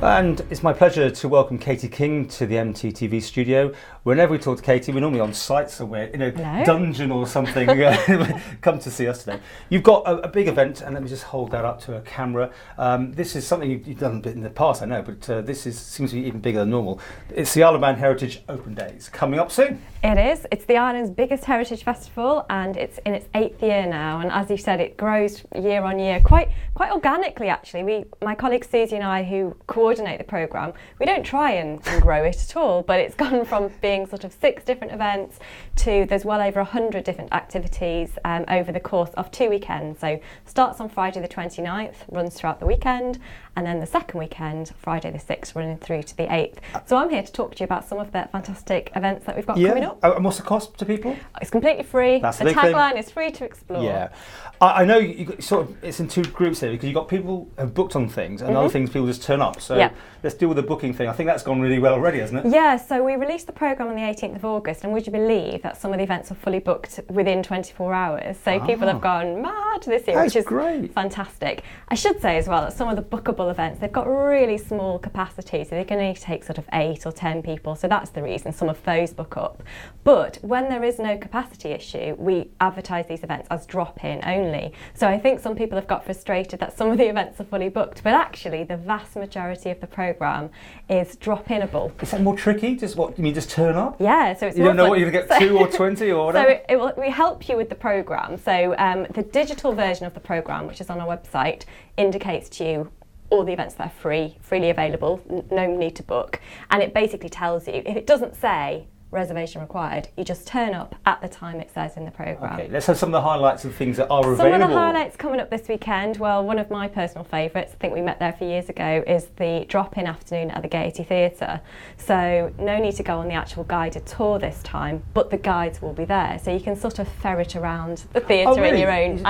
And it's my pleasure to welcome Katie King to the MTTV studio. Whenever we talk to Katie, we're normally on site somewhere, in a dungeon or something. Come to see us today. You've got a big event, and let me just hold that up to a camera. This is something you've done a bit in the past, I know, but this seems to be even bigger than normal. It's the Isle of Man Heritage Open Days, coming up soon. It is. It's the island's biggest heritage festival, and it's in its 8th year now. And as you said, it grows year on year, quite organically actually. My colleague Susie and I, who coordinate the programme, we don't try and grow it at all, but it's gone from being sort of 6 different events to there's well over 100 different activities over the course of 2 weekends. So starts on Friday the 29th, runs throughout the weekend, and then the second weekend, Friday the 6th, running through to the 8th. So I'm here to talk to you about some of the fantastic events that we've got coming up. And what's the cost to people? It's completely free. That's the tagline is free to explore. Yeah, I know you got it's in 2 groups here, because you've got people who have booked on things and other things people just turn up. So let's deal with the booking thing. I think that's gone really well already, hasn't it? Yeah, so we released the programme on the 18th of August, and would you believe that some of the events are fully booked within 24 hours? So people have gone mad this year, which is great. Fantastic. I should say as well that some of the bookable events, they've got really small capacity, so they can only take sort of 8 or 10 people, so that's the reason some of those book up. But when there is no capacity issue, we advertise these events as drop-in only. So I think some people have got frustrated that some of the events are fully booked, but actually the vast majority of the programme is drop-inable. Is that more tricky? Just what, you mean just turn up? Yeah, so it's you don't know what you're going to get, 2 or 20 or whatever? So we help you with the programme. So the digital version of the programme, which is on our website, indicates to you all the events that are freely available, no need to book, and it basically tells you, if it doesn't say reservation required, you just turn up at the time it says in the programme. Okay, let's have some of the highlights of things that are available. Some of the highlights coming up this weekend, well, one of my personal favourites, I think we met there a few years ago, is the drop-in afternoon at the Gaiety Theatre. So no need to go on the actual guided tour this time, but the guides will be there, so you can sort of ferret around the theatre at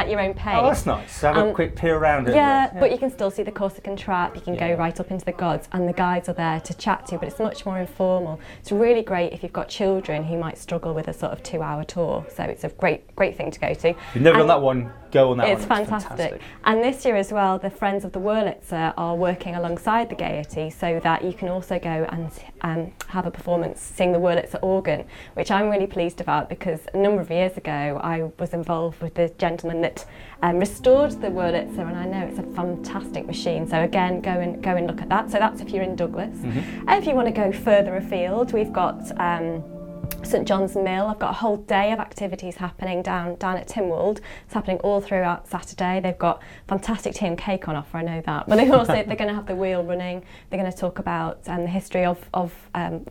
your own pace. Oh, that's nice. Have a quick peer around it. Yeah, but you can still see the Corsican trap, you can go right up into the gods, and the guides are there to chat to, but it's much more informal. It's really great if you've got children who might struggle with a sort of 2-hour tour, so it's a great thing to go to. If you've never done that one, go on that one. It's fantastic. And this year as well, the Friends of the Wurlitzer are working alongside the Gaiety, so that you can also go and have a performance, sing the Wurlitzer organ, which I'm really pleased about, because a number of years ago I was involved with the gentleman that restored the Wurlitzer, and I know it's a fantastic machine. So again, go and look at that. So that's if you're in Douglas. If you want to go further afield, we've got St John's Mill. I've got a whole day of activities happening down at Tynwald. It's happening all throughout Saturday. They've got fantastic tea and cake on offer, I know that. But they're going to have the wheel running. They're going to talk about the history of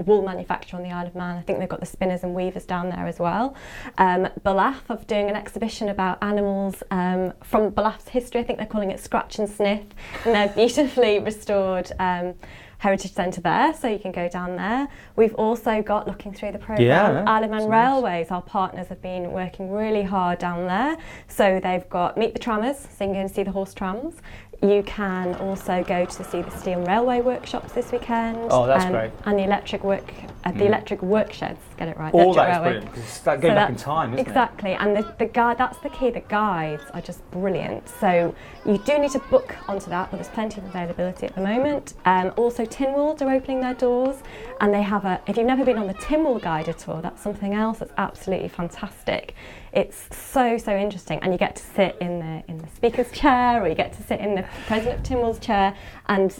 wool manufacture on the Isle of Man. I think they've got the spinners and weavers down there as well. Ballaugh are doing an exhibition about animals from Ballaugh's history. I think they're calling it Scratch and Sniff, and they're beautifully restored Heritage Centre there, so you can go down there. We've also got, looking through the programme, Isle of Man Railways. Our partners have been working really hard down there. So they've got Meet the Trammers, so you can go and see the horse trams. You can also go to see the steel and railway workshops this weekend. Oh, that's great. And the electric work sheds, get it right. All that is brilliant, because it's going back in time, isn't it? Exactly, and the guide, that's the key, the guides are just brilliant. So you do need to book onto that, but there's plenty of availability at the moment. Also, Tynwald are opening their doors, and they have if you've never been on the Tynwald guided tour, that's something else that's absolutely fantastic. It's so interesting, and you get to sit in the speaker's chair, or you get to sit in the president of Tynwald's chair, and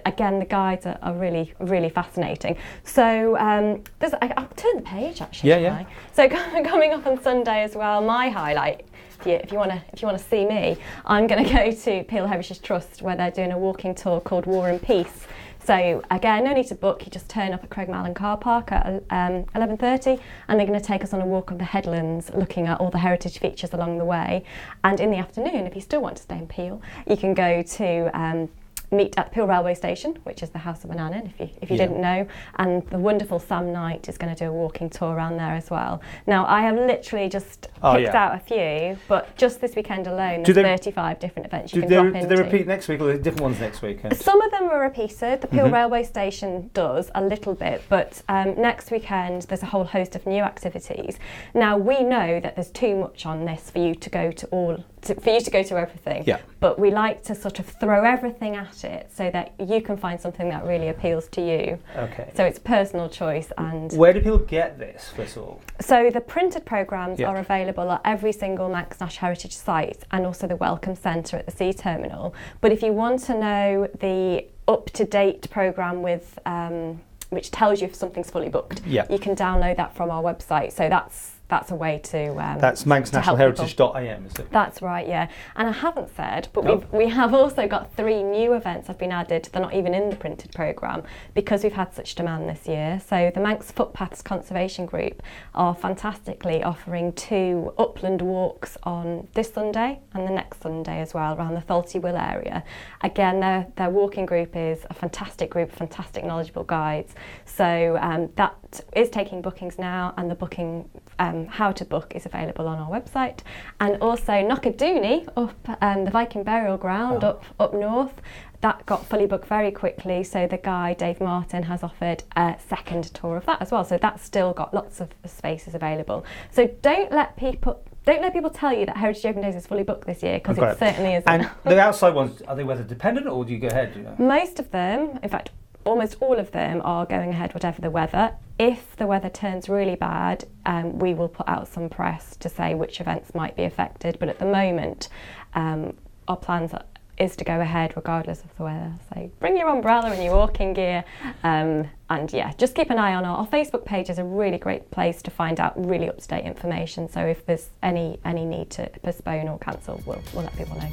again, the guides are really fascinating. So I'll turn the page actually. Yeah. So coming up on Sunday as well, my highlight, if you want to see me, I'm going to go to Peel Heritage Trust, where they're doing a walking tour called War and Peace. So again, no need to book, you just turn up at Craigmallen car park at 11:30, and they're going to take us on a walk of the headlands, looking at all the heritage features along the way. And in the afternoon, if you still want to stay in Peel, you can go to meet at Peel Railway Station, which is the House of Annan, if you didn't know, and the wonderful Sam Knight is going to do a walking tour around there as well. Now, I have literally just picked out a few, but just this weekend alone, there's 35 different events you can drop into. Do they repeat next week, or are there different ones next weekend? Some of them are repeated. The Peel Railway Station does a little bit, but next weekend there's a whole host of new activities. Now, we know that there's too much on this for you to go to all for you to go to everything. Yeah. But we like to sort of throw everything at it so that you can find something that really appeals to you. Okay. So it's personal choice. And where do people get this, first of all? So the printed programmes are available at every single Manx National Heritage site and also the Welcome Centre at the Sea Terminal. But if you want to know the up-to-date programme with which tells you if something's fully booked, you can download that from our website. So that's a way to that's manxnationalheritage.im, is it? That's right, yeah. And I haven't said, but we have also got 3 new events have been added. They're not even in the printed programme because we've had such demand this year. So the Manx Footpaths Conservation Group are fantastically offering 2 upland walks on this Sunday and the next Sunday as well around the Tholty Will area. Again, their walking group is a fantastic group, fantastic knowledgeable guides. So that is taking bookings now, and the booking how to book is available on our website. And also Knockadooney, up the Viking burial ground up north, that got fully booked very quickly, so the guide Dave Martin has offered a second tour of that as well, so that's still got lots of spaces available. So don't let people tell you that Heritage Open Days is fully booked this year, because it certainly isn't. And the outside ones, are they weather dependent, or do you go ahead? Do you know? Most of them, in fact almost all of them, are going ahead whatever the weather. If the weather turns really bad, we will put out some press to say which events might be affected, but at the moment our plans is to go ahead regardless of the weather. So bring your umbrella and your walking gear, and just keep an eye on our Facebook page. Is a really great place to find out really up-to-date information, so if there's any need to postpone or cancel, we'll let people know.